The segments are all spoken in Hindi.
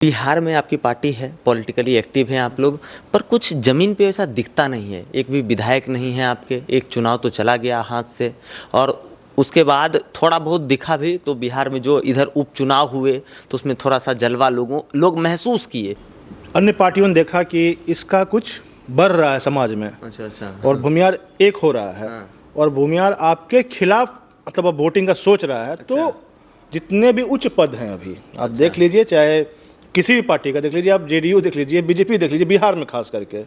बिहार में आपकी पार्टी है, पॉलिटिकली एक्टिव हैं आप लोग, पर कुछ ज़मीन पे ऐसा दिखता नहीं है। एक भी विधायक नहीं है आपके। एक चुनाव तो चला गया हाथ से, और उसके बाद थोड़ा बहुत दिखा भी तो बिहार में जो इधर उपचुनाव हुए तो उसमें थोड़ा सा जलवा लोग महसूस किए। अन्य पार्टियों ने देखा कि इसका कुछ बढ़ रहा है समाज में। अच्छा। और भूमियार एक हो रहा है। हाँ। और भूमियार आपके खिलाफ मतलब अब वोटिंग का सोच रहा है। तो जितने भी उच्च पद हैं अभी आप देख लीजिए, चाहे किसी भी पार्टी का देख लीजिए, आप जेडीयू देख लीजिए, बीजेपी देख लीजिए, बिहार में खास करके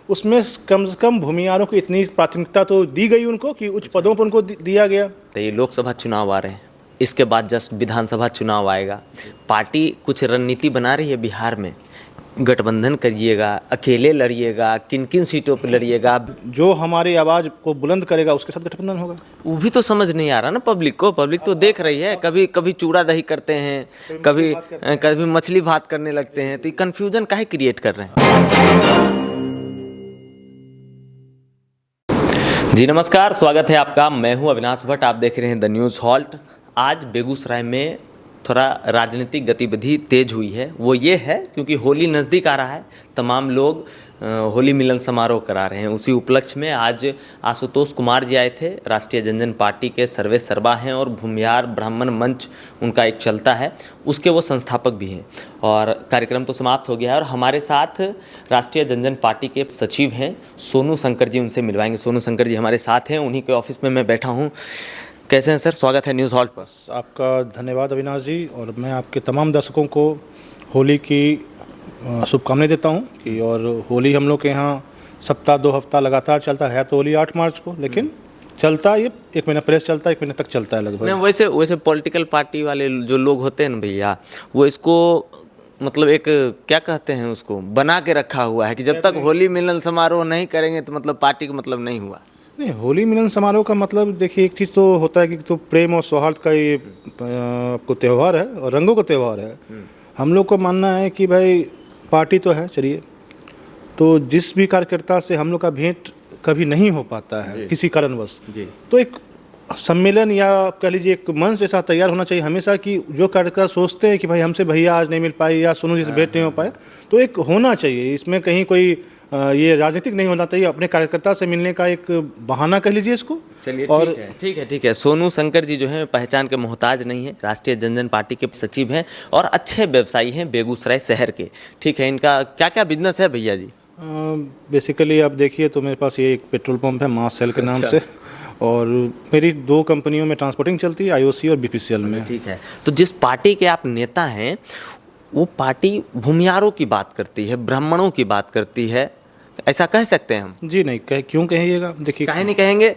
उसमें कम से कम भूमियारों को इतनी प्राथमिकता तो दी गई उनको कि उच्च पदों पर उनको दिया गया। तो ये लोकसभा चुनाव आ रहे हैं, इसके बाद जस्ट विधानसभा चुनाव आएगा। पार्टी कुछ रणनीति बना रही है बिहार में, गठबंधन करिएगा, अकेले लड़िएगा, किन किन सीटों पर लड़िएगा? जो हमारी आवाज़ को बुलंद करेगा उसके साथ गठबंधन होगा। वो भी तो समझ नहीं आ रहा ना पब्लिक को। पब्लिक तो देख रही है, कभी कभी चूड़ा दही करते हैं, कभी मछली भात करने लगते हैं। तो ये कन्फ्यूजन काहे क्रिएट कर रहे हैं? जी नमस्कार, स्वागत है आपका। मैं हूं अविनाश भट्ट, आप देख रहे हैं द न्यूज़ हॉल्ट। आज बेगूसराय में थोड़ा राजनीतिक गतिविधि तेज हुई है। वो ये है क्योंकि होली नज़दीक आ रहा है, तमाम लोग होली मिलन समारोह करा रहे हैं। उसी उपलक्ष्य में आज आशुतोष कुमार जी आए थे। राष्ट्रीय जनजन पार्टी के सर्वे सर्वा हैं और भूमियार ब्राह्मण मंच उनका एक चलता है, उसके वो संस्थापक भी हैं। और कार्यक्रम तो समाप्त हो गया है और हमारे साथ राष्ट्रीय जनजन पार्टी के सचिव हैं सोनू शंकर जी, उनसे मिलवाएंगे। सोनू शंकर जी हमारे साथ हैं, उन्हीं के ऑफिस में मैं बैठा हूँ। कैसे हैं सर? स्वागत है न्यूज़ हॉल्ट पर। आपका धन्यवाद अविनाश जी, और मैं आपके तमाम दर्शकों को होली की शुभकामनाएं देता हूं कि और होली हम लोग के यहाँ सप्ताह 2 हफ्ता लगातार चलता है। तो होली 8 मार्च को, लेकिन चलता ये 1 महीना प्रेस चलता है, 1 महीने तक चलता है लगभग। वैसे पॉलिटिकल पार्टी वाले जो लोग होते हैं ना भैया, वो इसको मतलब एक क्या कहते हैं, उसको बना के रखा हुआ है कि जब तक होली मिलन समारोह नहीं करेंगे तो मतलब पार्टी का मतलब नहीं हुआ। नहीं, होली मिलन समारोह का मतलब देखिए, एक चीज़ तो होता है कि तो प्रेम और सौहार्द का ये आपको त्यौहार है और रंगों का त्यौहार है। हम लोग को मानना है कि भाई पार्टी तो है, चलिए, तो जिस भी कार्यकर्ता से हम लोग का भेंट कभी नहीं हो पाता है किसी कारणवश, तो एक सम्मेलन या कह लीजिए एक मंच ऐसा तैयार होना चाहिए हमेशा कि जो कार्यकर्ता सोचते हैं कि भाई हमसे भैया आज नहीं मिल पाई या सोनू जी से भेंट नहीं हो पाए, तो एक होना चाहिए। इसमें कहीं कोई ये राजनीतिक नहीं होना चाहिए, अपने कार्यकर्ता से मिलने का एक बहाना कह लीजिए इसको। चलिए और ठीक है। सोनू शंकर जी जो हैं पहचान के मोहताज नहीं है, राष्ट्रीय जनजन पार्टी के सचिव हैं और अच्छे व्यवसायी हैं बेगूसराय शहर के। ठीक है, इनका क्या क्या बिजनेस है भैया जी? बेसिकली आप देखिए तो मेरे पास ये एक पेट्रोल पंप है मास सेल के नाम से, और मेरी 2 कंपनियों में ट्रांसपोर्टिंग चलती है, आईओसी और बीपीसीएल में। ठीक है, तो जिस पार्टी के आप नेता हैं वो पार्टी भूमियारों की बात करती है, ब्राह्मणों की बात करती है, ऐसा कह सकते हैं हम? जी नहीं, क्यों कहिएगा? देखिए, काहे नहीं कहेंगे।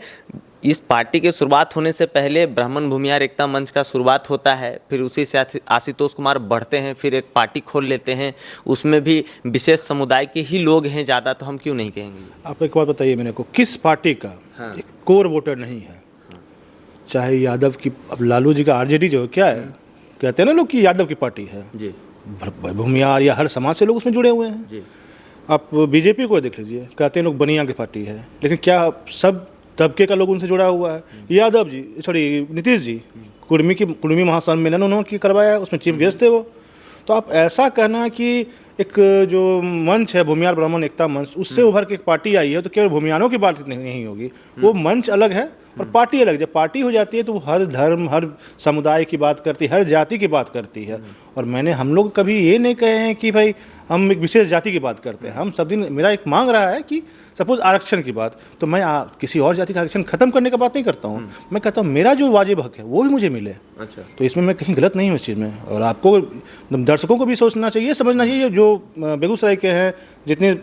इस पार्टी की शुरुआत होने से पहले ब्राह्मण भूमियार एकता मंच का शुरुआत होता है, फिर उसी से आशुतोष कुमार बढ़ते हैं, फिर एक पार्टी खोल लेते हैं, उसमें भी विशेष समुदाय के ही लोग हैं ज़्यादा, तो हम क्यों नहीं कहेंगे? आप एक बात बताइए मेरे को, किस पार्टी का एक कोर वोटर नहीं है? चाहे यादव की, अब लालू जी का आरजेडी जो क्या है, कहते हैं ना लोग कि यादव की पार्टी है जी, भूमियार या हर समाज से लोग उसमें जुड़े हुए हैं जी। आप बीजेपी को देख लीजिए, कहते हैं लोग बनिया की पार्टी है, लेकिन क्या सब तबके का लोग उनसे जुड़ा हुआ है? यादव जी, सॉरी नीतीश जी, कुर्मी महासम्मेलन उन्होंने करवाया, उसमें चीफ गेस्ट थे वो। तो आप ऐसा कहना कि एक जो मंच है भूमियार ब्राह्मण एकता मंच, उससे उभर के एक पार्टी आई है, तो केवल भूमियारों की बात नहीं होगी। वो मंच अलग है और पार्टी अलग। जब पार्टी हो जाती है तो वो हर धर्म, हर समुदाय की बात करती है, हर जाति की बात करती है। और हम लोग कभी ये नहीं कहे हैं कि भाई हम एक विशेष जाति की बात करते हैं। हम सब दिन, मेरा एक मांग रहा है कि सपोज आरक्षण की बात, तो मैं किसी और जाति का आरक्षण खत्म करने का बात नहीं करता हूँ। मैं कहता हूँ मेरा जो वाजिब हक है वो भी मुझे मिले। अच्छा, तो इसमें मैं कहीं गलत नहीं हूँ इस चीज़ में। और आपको, दर्शकों को भी सोचना चाहिए, समझना चाहिए, जो बेगूसराय के हैं, जितने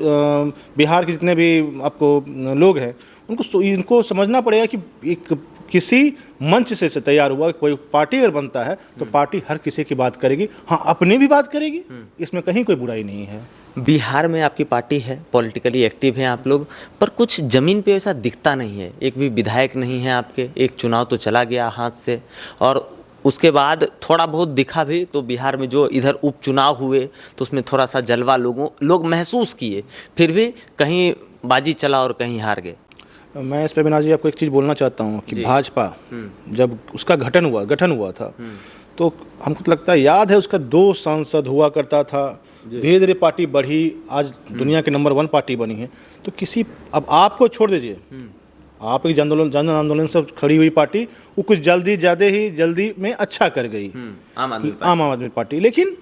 बिहार के जितने भी आपको लोग हैं, इनको समझना पड़ेगा कि एक किसी मंच से तैयार हुआ कोई पार्टी अगर बनता है तो पार्टी हर किसी की बात करेगी, हाँ अपनी भी बात करेगी, इसमें कहीं कोई बुराई नहीं है। बिहार में आपकी पार्टी है, पॉलिटिकली एक्टिव हैं आप लोग, पर कुछ ज़मीन पे ऐसा दिखता नहीं है। एक भी विधायक नहीं है आपके। एक चुनाव तो चला गया हाथ से, और उसके बाद थोड़ा बहुत दिखा भी तो बिहार में जो इधर उपचुनाव हुए तो उसमें थोड़ा सा जलवा लोग महसूस किए, फिर भी कहीं बाजी चला और कहीं हार गए। मैं इस पर अविनाश जी आपको एक चीज़ बोलना चाहता हूँ कि भाजपा जब उसका गठन हुआ था, तो हमको तो लगता है, याद है, उसका 2 सांसद हुआ करता था, धीरे धीरे पार्टी बढ़ी, आज दुनिया के नंबर 1 पार्टी बनी है। तो किसी, अब आपको छोड़ दीजिए, आप एक जन आंदोलन से खड़ी हुई पार्टी, वो कुछ जल्दी में अच्छा कर गई, आम आदमी पार्टी। लेकिन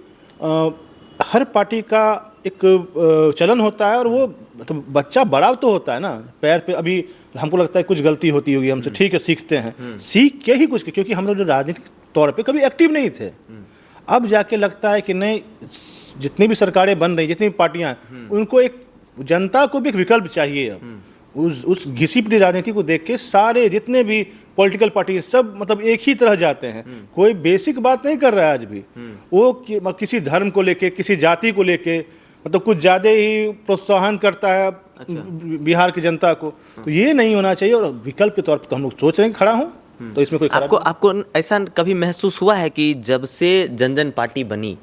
हर पार्टी का एक चलन होता है, और वो मतलब बच्चा बड़ा तो होता है ना, पैर पे अभी हमको लगता है कुछ गलती होती होगी हमसे, ठीक है, सीखते हैं, सीख के ही कुछ, क्योंकि हम लोग जो राजनीतिक तौर पे कभी एक्टिव नहीं थे, अब जाके लगता है कि नहीं, जितनी भी सरकारें बन रही, जितनी भी पार्टियां हैं, उनको एक, जनता को भी एक विकल्प चाहिए। अब उस घिसी पिटी राजनीति को देख के सारे जितने भी पॉलिटिकल पार्टी सब मतलब एक ही तरह जाते हैं, कोई बेसिक बात नहीं कर रहा है आज भी। वो किसी धर्म को लेके, किसी जाति को लेके मतलब कुछ ज़्यादा ही प्रोत्साहन करता है बिहार की जनता को। तो ये नहीं होना चाहिए, और विकल्प के तौर पर तो हम लोग सोच रहे हैं खड़ा हूँ, तो इसमें कोई आपको ऐसा कभी महसूस हुआ है कि जब से जन पार्टी बनी,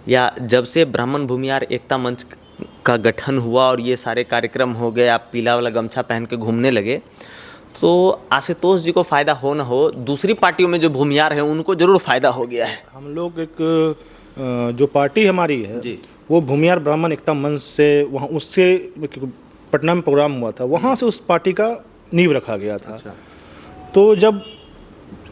या जब से ब्राह्मण भूमिहार एकता मंच का गठन हुआ और ये सारे कार्यक्रम हो गए, आप पीला वाला गमछा पहन के घूमने लगे, तो आशुतोष जी को फ़ायदा हो ना हो, दूसरी पार्टियों में जो भूमिहार हैं उनको जरूर फ़ायदा हो गया है? हम लोग एक जो पार्टी हमारी है जी, वो भूमिहार ब्राह्मण एकता मंच से, वहाँ उससे पटना में प्रोग्राम हुआ था, वहाँ से उस पार्टी का नींव रखा गया था। अच्छा। तो जब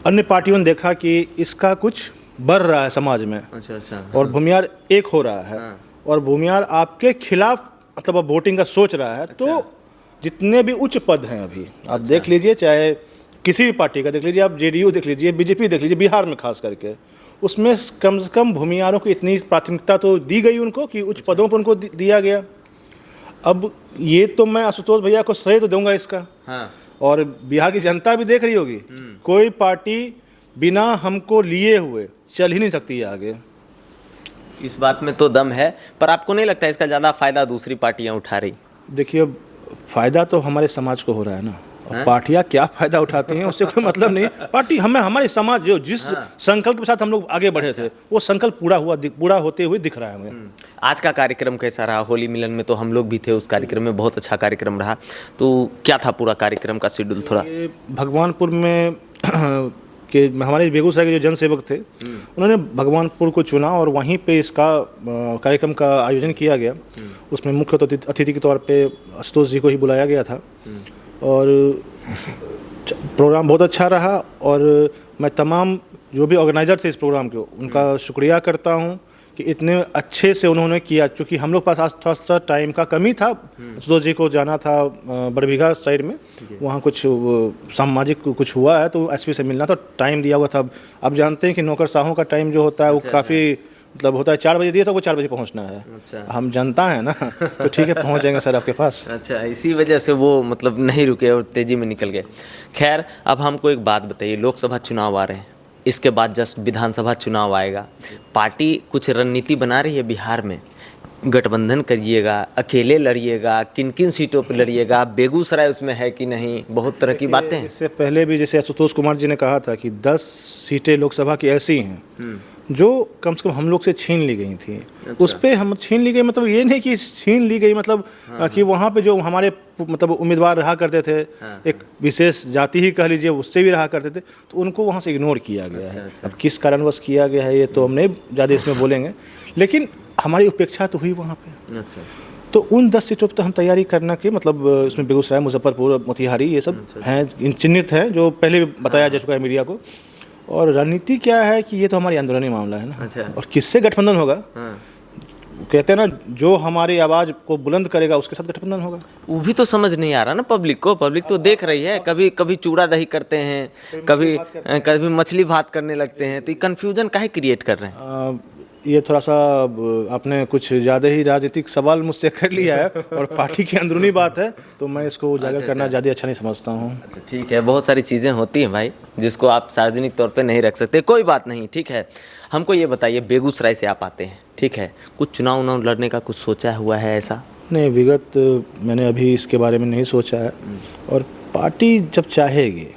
अन्य पार्टियों ने देखा कि इसका कुछ बढ़ रहा है समाज में, अच्छा, और भूमिहार एक हो रहा है, और भूमिहार आपके खिलाफ मतलब अब वोटिंग का सोच रहा है, अच्छा। तो जितने भी उच्च पद हैं अभी आप देख लीजिए, चाहे किसी भी पार्टी का देख लीजिए, आप जेडीयू देख लीजिए, बीजेपी देख लीजिए, बिहार में खास करके, उसमें कम से कम भूमिहारों को इतनी प्राथमिकता तो दी गई उनको कि उच्च पदों पर उनको दिया गया। अब ये तो मैं आशुतोष भैया को श्रेय तो दूंगा इसका, हाँ। और बिहार की जनता भी देख रही होगी, कोई पार्टी बिना हमको लिए हुए चल ही नहीं सकती है आगे। इस बात में तो दम है, पर आपको नहीं लगता इसका ज़्यादा फायदा दूसरी पार्टियां उठा रही? देखिए, फायदा तो हमारे समाज को हो रहा है ना, और पार्टियां क्या फायदा उठाती हैं उससे कोई मतलब नहीं। पार्टी हमारे समाज जो जिस संकल्प के साथ हम लोग आगे बढ़े थे, वो संकल्प पूरा होते हुए दिख रहा है हमें। आज का कार्यक्रम कैसा रहा? होली मिलन में तो हम लोग भी थे, उस कार्यक्रम में बहुत अच्छा कार्यक्रम रहा, तो क्या था पूरा कार्यक्रम का शेड्यूल? थोड़ा भगवानपुर में कि हमारे बेगूसराय के जो जनसेवक थे, उन्होंने भगवानपुर को चुना, और वहीं पे इसका कार्यक्रम का आयोजन किया गया। उसमें मुख्य अतिथि के तौर पे आशुतोष जी को ही बुलाया गया था, और प्रोग्राम बहुत अच्छा रहा। और मैं तमाम जो भी ऑर्गेनाइजर थे इस प्रोग्राम के, उनका शुक्रिया करता हूँ कि इतने अच्छे से उन्होंने किया, क्योंकि हम लोग पास आज थोड़ा सा टाइम का कमी था। आशुतोष जी को जाना था बड़बीघा साइड में, वहाँ कुछ सामाजिक कुछ हुआ है, तो एसपी से मिलना था, टाइम दिया हुआ था। आप जानते हैं कि नौकरशाहों का टाइम जो होता है वो काफ़ी मतलब होता है, 4 बजे दिया था, वो 4 बजे पहुँचना है। अच्छा। हम जनता है ना, तो ठीक है, पहुँच जाएंगे सर आपके पास। अच्छा, इसी वजह से वो मतलब नहीं रुके और तेज़ी में निकल गए। खैर, अब हमको एक बात बताइए, लोकसभा चुनाव आ रहे हैं, इसके बाद जस्ट विधानसभा चुनाव आएगा, पार्टी कुछ रणनीति बना रही है बिहार में? गठबंधन करिएगा, अकेले लड़िएगा, किन किन सीटों पर लड़िएगा, बेगूसराय उसमें है कि नहीं, बहुत तरह की बातें हैं। इससे पहले भी जैसे आशुतोष कुमार जी ने कहा था कि 10 सीटें लोकसभा की ऐसी हैं जो कम से कम हम लोग से छीन ली गई थी। अच्छा। उस पर हम छीन ली गई मतलब ये नहीं कि छीन ली गई मतलब कि वहाँ पे जो हमारे मतलब उम्मीदवार रहा करते थे, एक विशेष जाति ही कह लीजिए, उससे भी रहा करते थे, तो उनको वहाँ से इग्नोर किया गया है। अब किस कारणवश किया गया है ये तो हम नहीं ज़्यादा इसमें बोलेंगे, लेकिन हमारी उपेक्षा तो हुई वहाँ पे। तो उन 10 सीटों पर तो हम तैयारी करना कि मतलब इसमें बेगूसराय, मुजफ्फरपुर, मोतिहारी, ये सब हैं, इन चिन्हित हैं जो पहले भी बताया जा चुका है मीडिया को। और रणनीति क्या है कि ये तो हमारी आंदोलनी मामला है ना। अच्छा। और किससे गठबंधन होगा? कहते हैं ना, जो हमारी आवाज़ को बुलंद करेगा उसके साथ गठबंधन होगा। वो भी तो समझ नहीं आ रहा ना पब्लिक को, पब्लिक तो देख रही है, कभी कभी चूड़ा दही करते हैं, कभी मछली भात करने लगते हैं, तो ये कन्फ्यूजन काहे क्रिएट कर रहे हैं? ये थोड़ा सा आपने कुछ ज़्यादा ही राजनीतिक सवाल मुझसे कर लिया है, और पार्टी की अंदरूनी बात है, तो मैं इसको उजागर करना ज़्यादा अच्छा नहीं समझता हूँ। अच्छा, ठीक है, बहुत सारी चीज़ें होती हैं भाई जिसको आप सार्वजनिक तौर पे नहीं रख सकते, कोई बात नहीं, ठीक है। हमको ये बताइए, बेगूसराय से आप आते हैं, ठीक है, कुछ चुनाव उनाव लड़ने का कुछ सोचा हुआ है ऐसा? नहीं, विगत मैंने अभी इसके बारे में नहीं सोचा है, और पार्टी जब चाहेगी,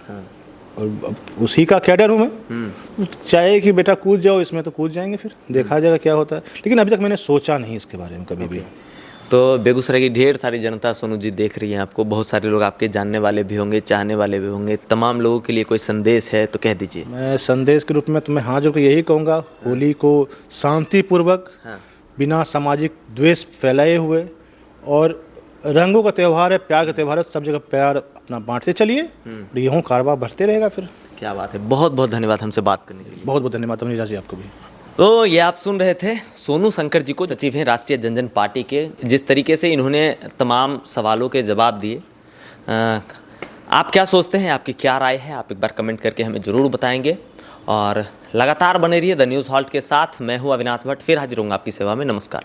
और उसी का कैडर हूँ मैं, चाहे कि बेटा कूद जाओ इसमें, तो कूद जाएंगे, फिर देखा जाएगा क्या होता है, लेकिन अभी तक मैंने सोचा नहीं इसके बारे में कभी भी। तो बेगूसराय की ढेर सारी जनता सोनू जी देख रही है आपको, बहुत सारे लोग आपके जानने वाले भी होंगे, चाहने वाले भी होंगे, तमाम लोगों के लिए कोई संदेश है तो कह दीजिए। मैं संदेश के रूप में तुम्हें हाँ जो यही कहूँगा, होली को शांतिपूर्वक बिना सामाजिक द्वेष फैलाए हुए, और रंगों का त्यौहार है, प्यार का त्यौहार है, सब जगह प्यार अपना बांटते चलिए और यूँ कारवां बढ़ते रहेगा। फिर क्या बात है, बहुत बहुत धन्यवाद हमसे बात करने के लिए। बहुत बहुत धन्यवाद अमरीजा जी आपको भी। तो ये आप सुन रहे थे सोनू शंकर जी को, सचिव हैं राष्ट्रीय जनजन पार्टी के। जिस तरीके से इन्होंने तमाम सवालों के जवाब दिए, आप क्या सोचते हैं, आपकी क्या राय है, आप एक बार कमेंट करके हमें ज़रूर बताएंगे। और लगातार बने रहिए द न्यूज़ हॉल्ट के साथ। मैं हूँ अविनाश भट्ट, फिर हाजिर होऊंगा आपकी सेवा में। नमस्कार।